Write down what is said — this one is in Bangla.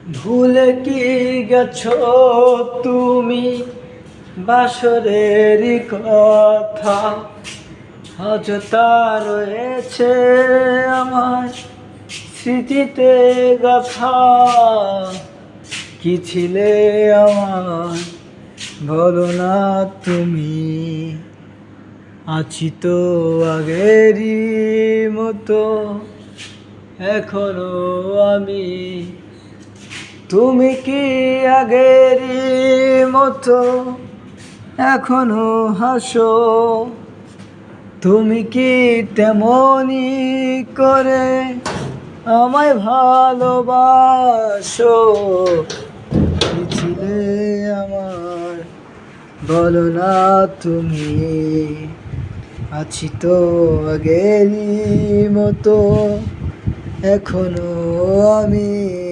ভুলে কি গেছো তুমি বাসরের কথা? আজ তা রয়েছে আমার স্মৃতিতে গাথা। কি ছিলে আমার বলো না তুমি, আছি তো আগেরই মতো এখনো আমি। তুমি কি আগেরই মতো এখনো হাসো? তুমি কি তেমনি করে আমায় ভালোবাসো? কি ছিলে আমার বলো না তুমি, আছি তো আগেরই মতো এখনো আমি।